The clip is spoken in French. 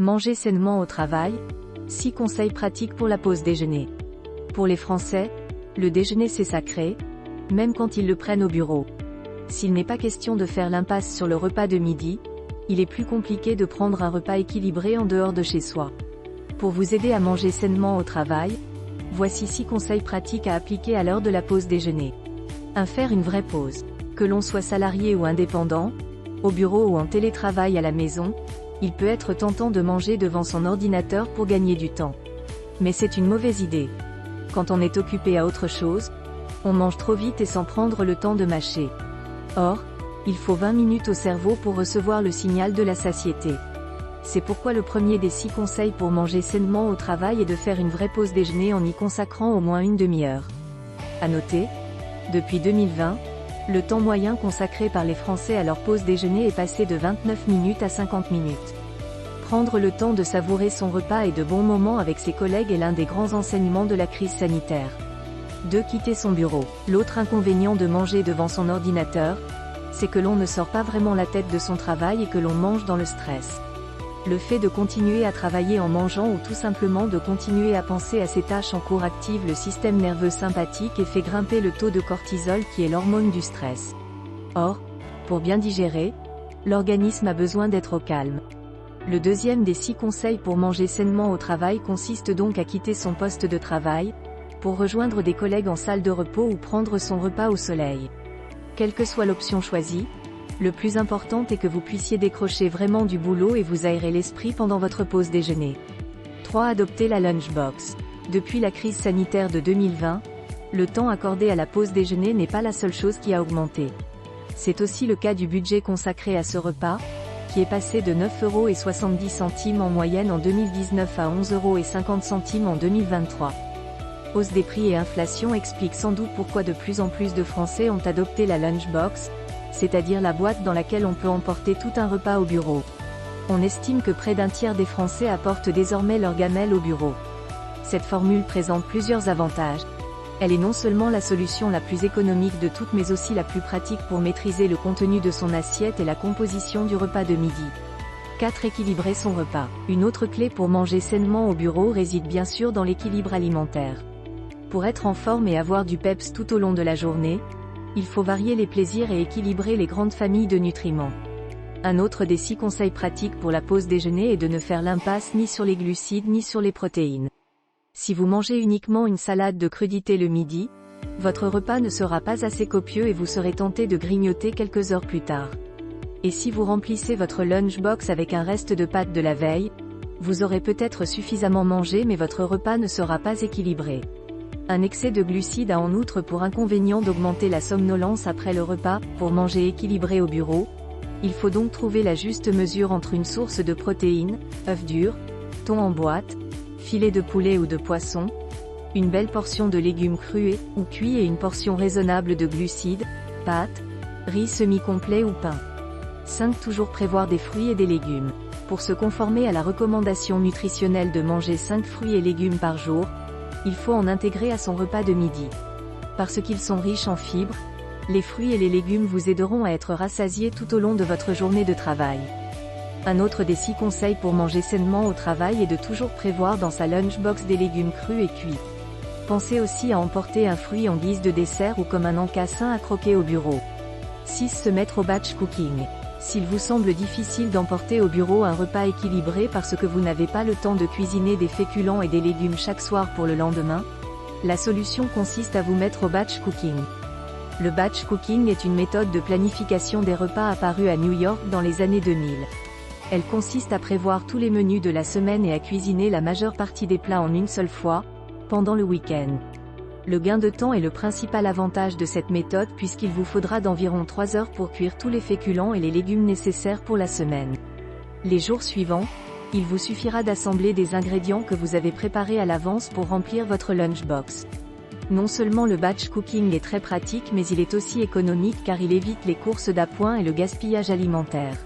Manger sainement au travail, 6 conseils pratiques pour la pause déjeuner. Pour les Français, le déjeuner c'est sacré, même quand ils le prennent au bureau. S'il n'est pas question de faire l'impasse sur le repas de midi, il est plus compliqué de prendre un repas équilibré en dehors de chez soi. Pour vous aider à manger sainement au travail, voici 6 conseils pratiques à appliquer à l'heure de la pause déjeuner. 1. Faire une vraie pause. Que l'on soit salarié ou indépendant, au bureau ou en télétravail à la maison, il peut être tentant de manger devant son ordinateur pour gagner du temps. Mais c'est une mauvaise idée. Quand on est occupé à autre chose, on mange trop vite et sans prendre le temps de mâcher. Or, il faut 20 minutes au cerveau pour recevoir le signal de la satiété. C'est pourquoi le premier des 6 conseils pour manger sainement au travail est de faire une vraie pause déjeuner en y consacrant au moins une demi-heure. À noter, depuis 2020, le temps moyen consacré par les Français à leur pause déjeuner est passé de 29 minutes à 50 minutes. Prendre le temps de savourer son repas et de bons moments avec ses collègues est l'un des grands enseignements de la crise sanitaire. 2. Quitter son bureau. L'autre inconvénient de manger devant son ordinateur, c'est que l'on ne sort pas vraiment la tête de son travail et que l'on mange dans le stress. Le fait de continuer à travailler en mangeant ou tout simplement de continuer à penser à ses tâches en cours active le système nerveux sympathique et fait grimper le taux de cortisol qui est l'hormone du stress. Or, pour bien digérer, l'organisme a besoin d'être au calme. Le deuxième des 6 conseils pour manger sainement au travail consiste donc à quitter son poste de travail, pour rejoindre des collègues en salle de repos ou prendre son repas au soleil. Quelle que soit l'option choisie, le plus important est que vous puissiez décrocher vraiment du boulot et vous aérer l'esprit pendant votre pause déjeuner. 3. Adopter la lunchbox. Depuis la crise sanitaire de 2020, le temps accordé à la pause déjeuner n'est pas la seule chose qui a augmenté. C'est aussi le cas du budget consacré à ce repas, qui est passé de 9,70 € en moyenne en 2019 à 11,50 € en 2023. Hausse des prix et inflation expliquent sans doute pourquoi de plus en plus de Français ont adopté la lunchbox, c'est-à-dire la boîte dans laquelle on peut emporter tout un repas au bureau. On estime que près d'un tiers des Français apportent désormais leur gamelle au bureau. Cette formule présente plusieurs avantages. Elle est non seulement la solution la plus économique de toutes mais aussi la plus pratique pour maîtriser le contenu de son assiette et la composition du repas de midi. 4. Équilibrer son repas. Une autre clé pour manger sainement au bureau réside bien sûr dans l'équilibre alimentaire. Pour être en forme et avoir du peps tout au long de la journée, il faut varier les plaisirs et équilibrer les grandes familles de nutriments. Un autre des 6 conseils pratiques pour la pause déjeuner est de ne faire l'impasse ni sur les glucides ni sur les protéines. Si vous mangez uniquement une salade de crudités le midi, votre repas ne sera pas assez copieux et vous serez tenté de grignoter quelques heures plus tard. Et si vous remplissez votre lunchbox avec un reste de pâtes de la veille, vous aurez peut-être suffisamment mangé mais votre repas ne sera pas équilibré. Un excès de glucides a en outre pour inconvénient d'augmenter la somnolence après le repas. Pour manger équilibré au bureau, il faut donc trouver la juste mesure entre une source de protéines, œufs durs, thon en boîte, filet de poulet ou de poisson, une belle portion de légumes crus ou cuits et une portion raisonnable de glucides, pâtes, riz semi-complet ou pain. 5. Toujours prévoir des fruits et des légumes. Pour se conformer à la recommandation nutritionnelle de manger 5 fruits et légumes par jour, il faut en intégrer à son repas de midi. Parce qu'ils sont riches en fibres, les fruits et les légumes vous aideront à être rassasiés tout au long de votre journée de travail. Un autre des 6 conseils pour manger sainement au travail est de toujours prévoir dans sa lunchbox des légumes crus et cuits. Pensez aussi à emporter un fruit en guise de dessert ou comme un encas sain à croquer au bureau. 6. Se mettre au batch cooking. S'il vous semble difficile d'emporter au bureau un repas équilibré parce que vous n'avez pas le temps de cuisiner des féculents et des légumes chaque soir pour le lendemain, la solution consiste à vous mettre au batch cooking. Le batch cooking est une méthode de planification des repas apparue à New York dans les années 2000. Elle consiste à prévoir tous les menus de la semaine et à cuisiner la majeure partie des plats en une seule fois, pendant le week-end. Le gain de temps est le principal avantage de cette méthode puisqu'il vous faudra d'environ 3 heures pour cuire tous les féculents et les légumes nécessaires pour la semaine. Les jours suivants, il vous suffira d'assembler des ingrédients que vous avez préparés à l'avance pour remplir votre lunchbox. Non seulement le batch cooking est très pratique mais il est aussi économique car il évite les courses d'appoint et le gaspillage alimentaire.